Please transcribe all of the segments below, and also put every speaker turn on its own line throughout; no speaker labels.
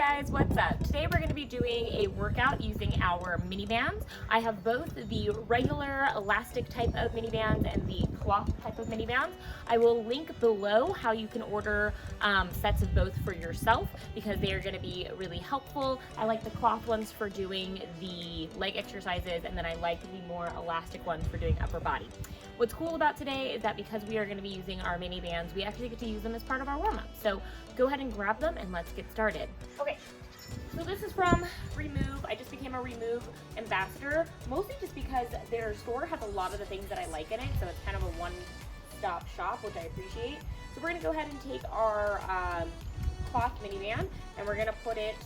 Guys, what's up? Today we're going to be doing a workout using our mini bands. I have both the regular elastic type of mini bands and the cloth type of mini bands. I will link below how you can order sets of both for yourself because they are going to be really helpful. I like the cloth ones for doing the leg exercises, and then I like the more elastic ones for doing upper body. What's cool about today is that because we are going to be using our mini bands, we actually get to use them as part of our warm-up. So go ahead and grab them and let's get started. Okay, so this is from Remove. I just became a Remove ambassador, mostly just because their store has a lot of the things that I like in it, so it's kind of a one-stop shop, which I appreciate. So we're going to go ahead and take our cloth mini band and we're going to put it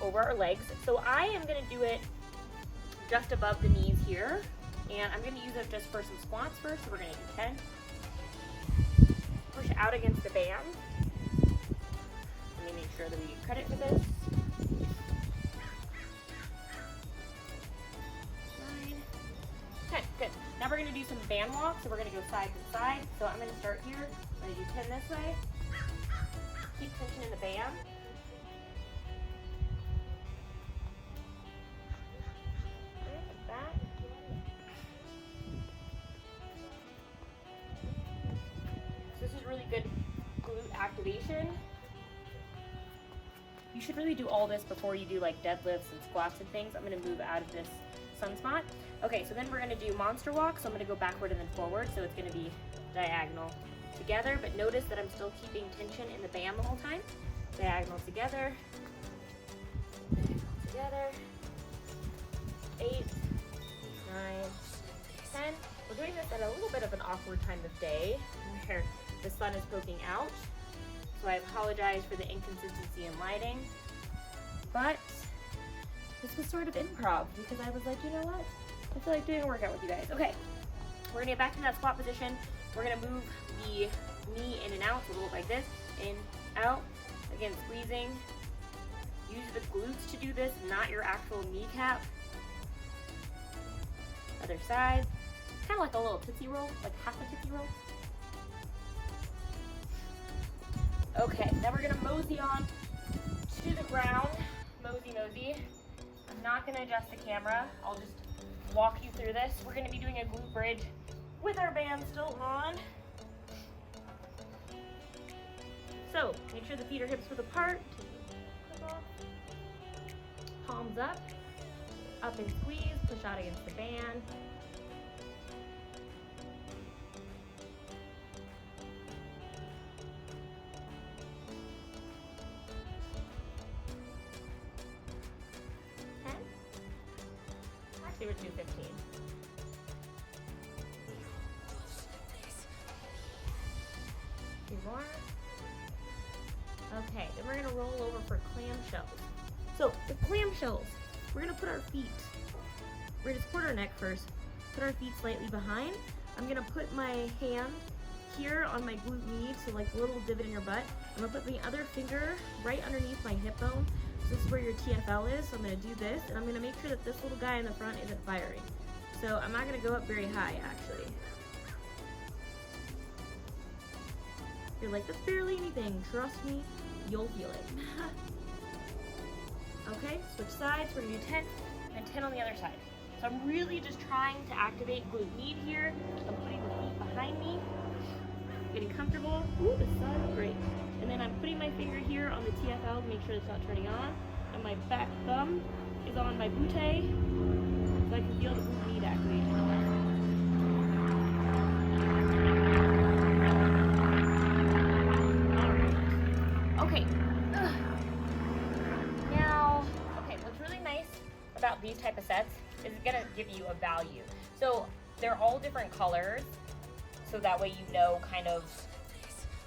over our legs. So I am going to do it just above the knees here, and I'm going to use it just for some squats first. So we're going to do 10. Push out against the band. Let me make sure that we get credit for this. 9, 10. Good. Now we're going to do some band walks. So we're going to go side to side. So I'm going to start here. I'm going to do 10 this way. Keep tension in the band. Really good glute activation. You should really do all this before you do like deadlifts and squats and things. I'm going to move out of this sun spot. Okay, so then we're going to do monster walk. So I'm going to go backward and then forward. So it's going to be diagonal together, but notice that I'm still keeping tension in the band the whole time. Diagonal together. Diagonal together. 8, 9, 10. We're doing this at a little bit of an awkward time of day where the sun is poking out, so I apologize for the inconsistency in lighting, but this was sort of improv because I was like, you know what, I feel like doing a workout with you guys. Okay, we're gonna get back to that squat position. We're gonna move the knee in and out, so it'll look like this, in, out, again squeezing. Use the glutes to do this, not your actual kneecap. Other side. It's kind of like a little Tootsie Roll, like half a Tootsie Roll. Okay, now we're gonna mosey on to the ground. Mosey. I'm not gonna adjust the camera. I'll just walk you through this. We're gonna be doing a glute bridge with our band still on. So, make sure the feet are hips width apart. Palms up and squeeze, push out against the band. We're 215. Two more. Okay, then we're gonna roll over for clamshells. So the clamshells, we're gonna put our feet. We're gonna support our neck first. Put our feet slightly behind. I'm gonna put my hand here on my glute med, so like a little divot in your butt. I'm gonna put my other finger right underneath my hip bone. This is where your TFL is, so I'm going to do this, and I'm going to make sure that this little guy in the front isn't firing. So I'm not going to go up very high, actually. You're like, that's barely anything. Trust me, you'll feel it. Okay, switch sides. We're going to do 10, and 10 on the other side. So I'm really just trying to activate glute med here. I'm putting the feet behind me, getting comfortable. Ooh, the sun, great. And then I'm putting my finger here on the TFL to make sure it's not turning on. And my back thumb is on my butte, so I can feel the glute med activation. Alright. Okay. Now, what's really nice about these type of sets is it's gonna give you a value. So they're all different colors, so that way you know kind of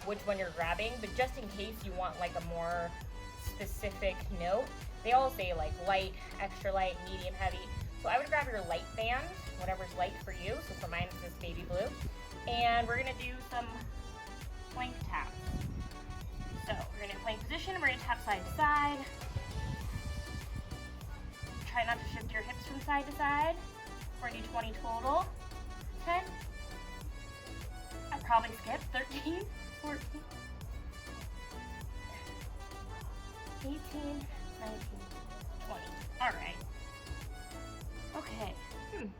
which one you're grabbing, but just in case you want like a more specific note, they all say like light, extra light, medium, heavy. So I would grab your light band, whatever's light for you. So for mine, it's this baby blue. And we're gonna do some plank taps. So we're gonna plank position, we're gonna tap side to side. Try not to shift your hips from side to side. We're gonna do 20 total. 10. I probably skipped 13. 14, 18, 19, 20. All right. Okay.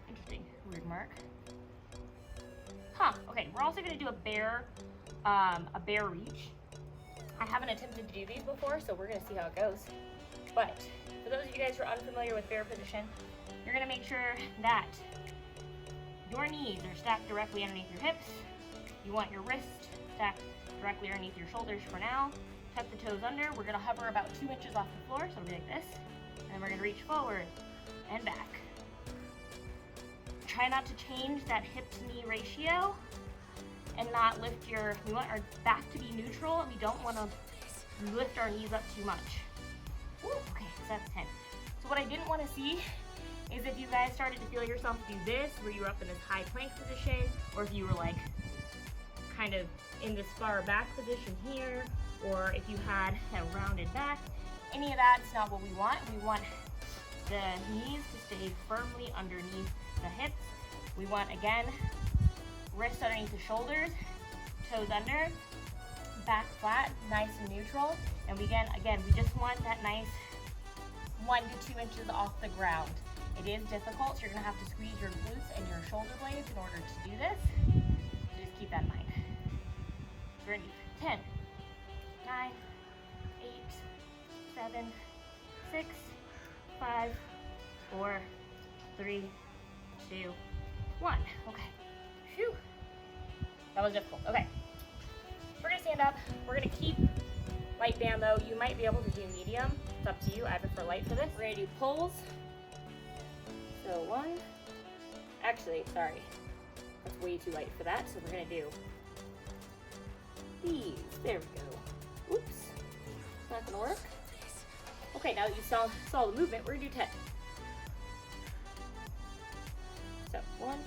Interesting. Weird mark. Huh. Okay. We're also gonna do a bear reach. I haven't attempted to do these before, so we're gonna see how it goes. But for those of you guys who are unfamiliar with bear position, you're gonna make sure that your knees are stacked directly underneath your hips. You want your wrist stacked directly underneath your shoulders for now. Tuck the toes under. We're gonna hover about 2 inches off the floor, so it'll be like this. And then we're gonna reach forward and back. Try not to change that hip to knee ratio and not lift we want our back to be neutral, and we don't wanna lift our knees up too much. Woo, okay, so that's 10. So what I didn't wanna see is if you guys started to feel yourself do this, where you were up in this high plank position, or if you were like kind of in this far back position here, or if you had a rounded back. Any of that's not what we want. We want the knees to stay firmly underneath the hips. We want, again, wrists underneath the shoulders, toes under, back flat, nice and neutral. And we just want that nice 1 to 2 inches off the ground. It is difficult, so you're gonna have to squeeze your glutes and your shoulder blades in order to do this. So just keep that in mind. We're gonna do 10, 9, 8, 7, 6, 5, 4, 3, 2, 1. Okay. Phew. That was difficult. Okay. We're gonna stand up. We're gonna keep light band though. You might be able to do medium. It's up to you. I prefer light for this. We're gonna do pulls. So 1. Actually, sorry. That's way too light for that. So we're gonna do these. There we go. Oops. It's not gonna work. Okay, now that you saw the movement, we're gonna do 10. So 1.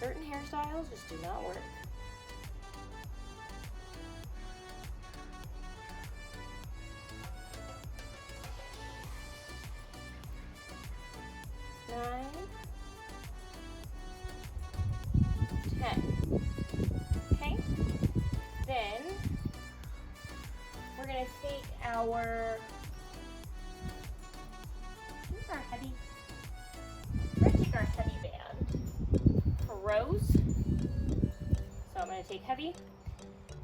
Certain hairstyles just do not work. 9, 10. Okay. Then we're gonna take our heavy. We're gonna take our heavy band for rows. So I'm gonna take heavy.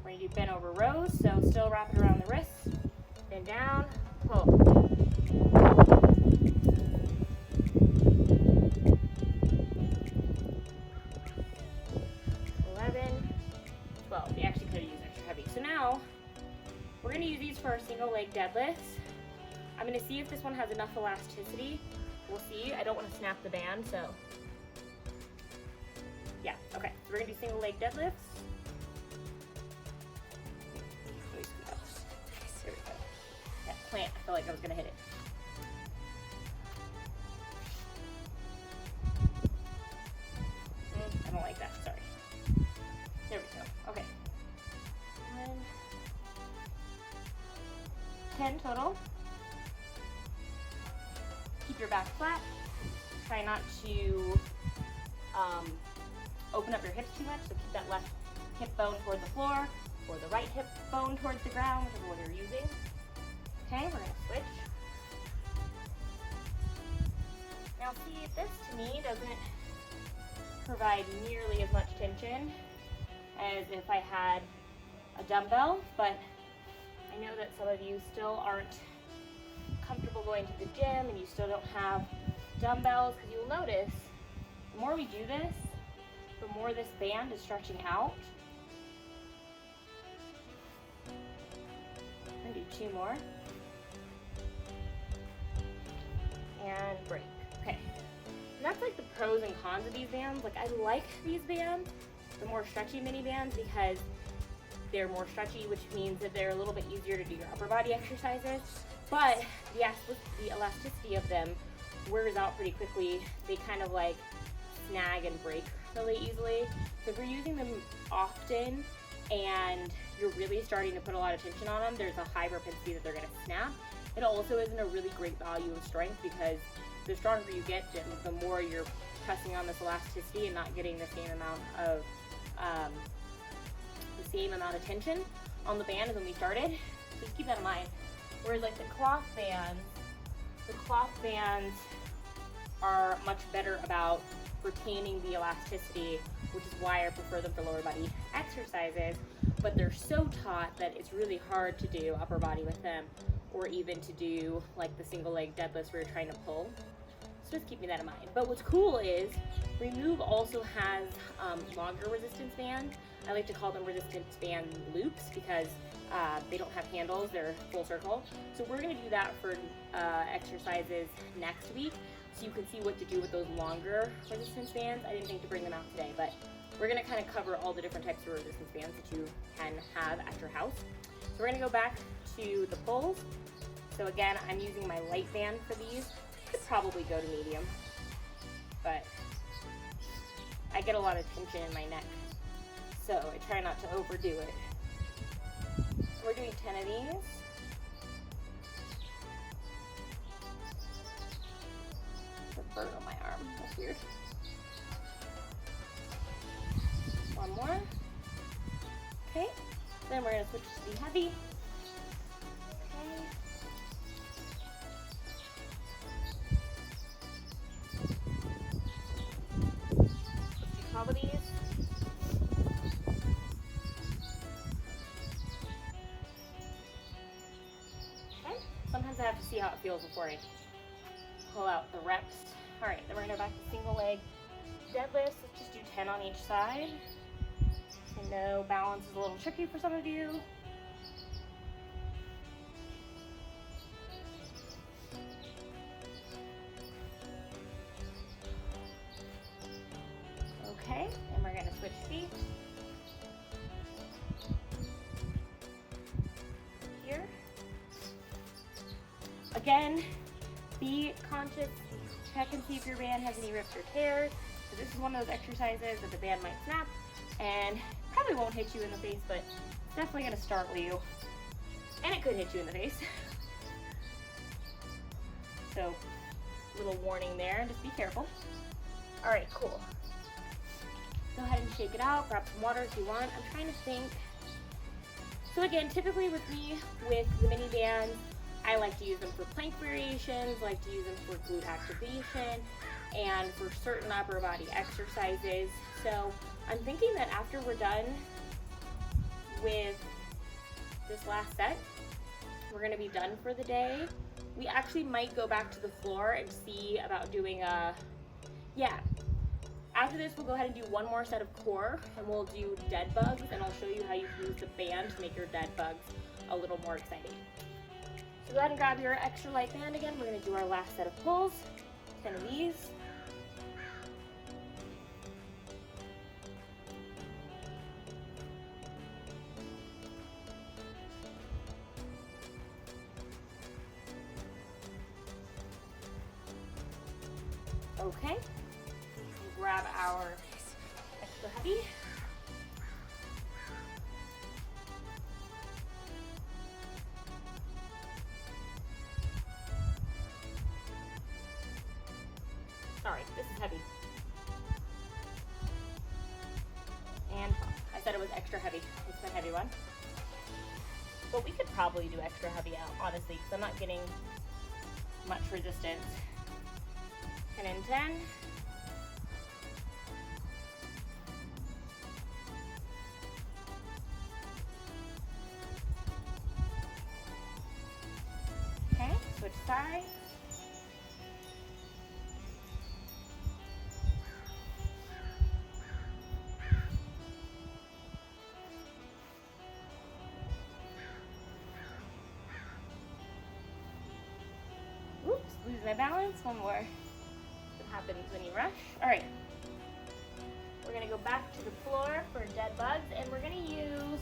We're gonna do bent over rows. So still wrap it around the wrist, then down, pull. 11, 12. We actually could have used extra heavy. So now we're gonna use these for our single leg deadlifts. I'm gonna see if this one has enough elasticity. We'll see. I don't want to snap the band, so yeah. Okay, so we're gonna do single leg deadlifts. There we go. That plant, I felt like I was gonna hit it. I don't like that, sorry. There we go, okay. 10 total. Keep your back flat. Try not to open up your hips too much, so keep that left hip bone toward the floor, or the right hip bone towards the ground, whichever one you're using. Okay, we're gonna switch. Now see, this to me doesn't provide nearly as much tension as if I had a dumbbell, but I know that some of you still aren't comfortable going to the gym and you still don't have dumbbells, because you'll notice the more we do this, the more this band is stretching out. I'm gonna do 2 more. And break. Okay. And that's like the pros and cons of these bands. Like, I like these bands, the more stretchy mini bands, because they're more stretchy, which means that they're a little bit easier to do your upper body exercises. But the elasticity of them wears out pretty quickly. They kind of like snag and break really easily. So if you're using them often and you're really starting to put a lot of tension on them, there's a high propensity that they're gonna snap. It also isn't a really great value of strength, because the stronger you get, the more you're pressing on this elasticity and not getting the same amount of same amount of tension on the band as when we started. So just keep that in mind. Whereas like the cloth bands are much better about retaining the elasticity, which is why I prefer them for lower body exercises, but they're so taut that it's really hard to do upper body with them, or even to do like the single leg deadlifts where you're trying to pull. So just keeping that in mind. But what's cool is Remove also has longer resistance bands. I like to call them resistance band loops because they don't have handles, they're full circle. So we're gonna do that for exercises next week, so you can see what to do with those longer resistance bands. I didn't think to bring them out today, but we're gonna kind of cover all the different types of resistance bands that you can have at your house. So we're gonna go back to the pulls. So again, I'm using my light band for these. Could probably go to medium, but I get a lot of tension in my neck, so I try not to overdo it. We're doing 10 of these. There's a burn on my arm, that's weird. One more. Okay, then we're gonna switch to the heavy. Okay. Of these. Okay, sometimes I have to see how it feels before I pull out the reps. All right, then we're gonna go back to single leg deadlifts. Let's just do 10 on each side. I know balance is a little tricky for some of you. Okay, and we're gonna switch feet. Here. Again, be conscious, check and see if your band has any rips or tears. So this is one of those exercises that the band might snap and probably won't hit you in the face, but it's definitely gonna startle you. And it could hit you in the face. So, little warning there, just be careful. All right, cool. Go ahead and shake it out, grab some water if you want. I'm trying to think. So again, typically with me, with the mini bands, I like to use them for plank variations, like to use them for glute activation, and for certain upper body exercises. So I'm thinking that after we're done with this last set, we're gonna be done for the day. We actually might go back to the floor and see about doing after this, we'll go ahead and do one more set of core, and we'll do dead bugs, and I'll show you how you can use the band to make your dead bugs a little more exciting. So go ahead and grab your extra light band again. We're gonna do our last set of pulls, 10 of these. Okay. Grab our extra heavy. Sorry, this is heavy. And I said it was extra heavy. It's the heavy one. But we could probably do extra heavy out, honestly, because I'm not getting much resistance. 10 and 10. Okay, switch sides. Oops, lose my balance. One more. What happens when you rush? All right. We're gonna go back to the floor for dead bugs, and we're gonna use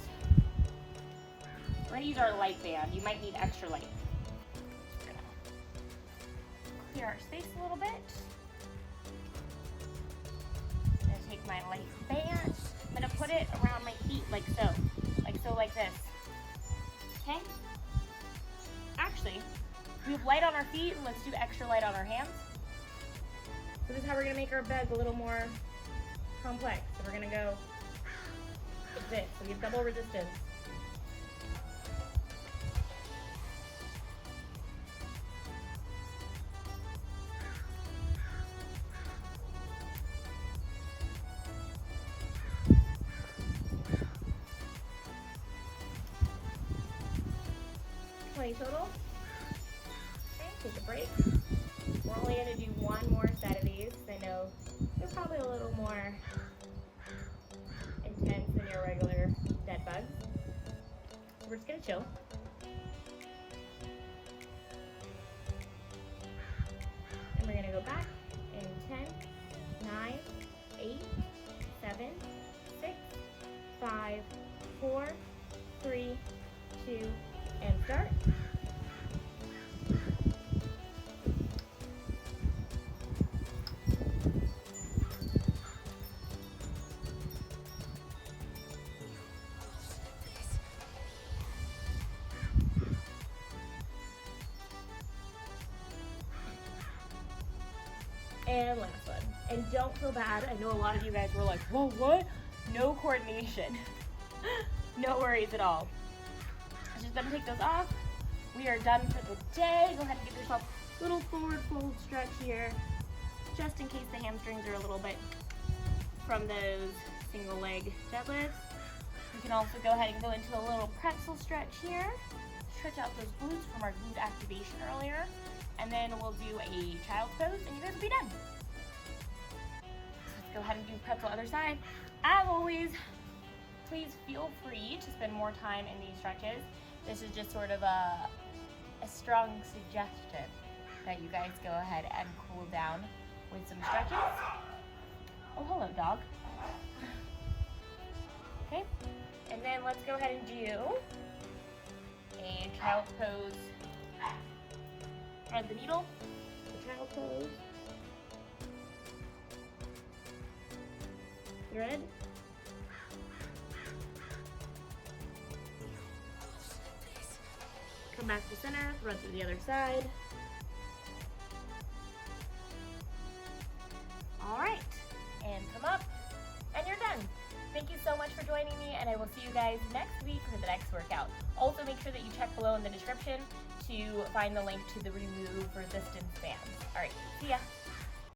our light band. You might need extra light. We're gonna clear our space a little bit. I'm gonna take my light band. I'm gonna put it around my feet like so, like this. Okay? Actually, we have light on our feet, and let's do extra light on our hands. So this is how we're gonna make our beds a little more complex. So we're gonna go is it. So you have double resistance. Total. Okay, take a break. We're only going to do one more set of these. I know they're probably a little more intense than your regular dead bugs. So we're just going to chill. And we're going to go back in 10, 9, 8, 7, 6, 5, 4, 3, 2, and start. And last one. And don't feel bad. I know a lot of you guys were like, whoa, what? No coordination. No worries at all. Just gonna take those off. We are done for the day. Go ahead and give yourself a little forward fold stretch here, just in case the hamstrings are a little bit from those single leg deadlifts. We can also go ahead and go into a little pretzel stretch here. Stretch out those glutes from our glute activation earlier. And then we'll do a child's pose and you guys will be done. So let's go ahead and do pretzel other side. As always, please feel free to spend more time in these stretches. This is just sort of a strong suggestion that you guys go ahead and cool down with some stretches. Oh, hello, dog. Okay, and then let's go ahead and do a child's pose. Thread the needle, the child pose, thread, come back to center, thread through the other side. All right, and come up, and you're done. Thank you so much for joining me, and I will see you guys next week for the next workout. Also, make sure that you check below in the description to find the link to the Remove Resistance bands. All right, see ya.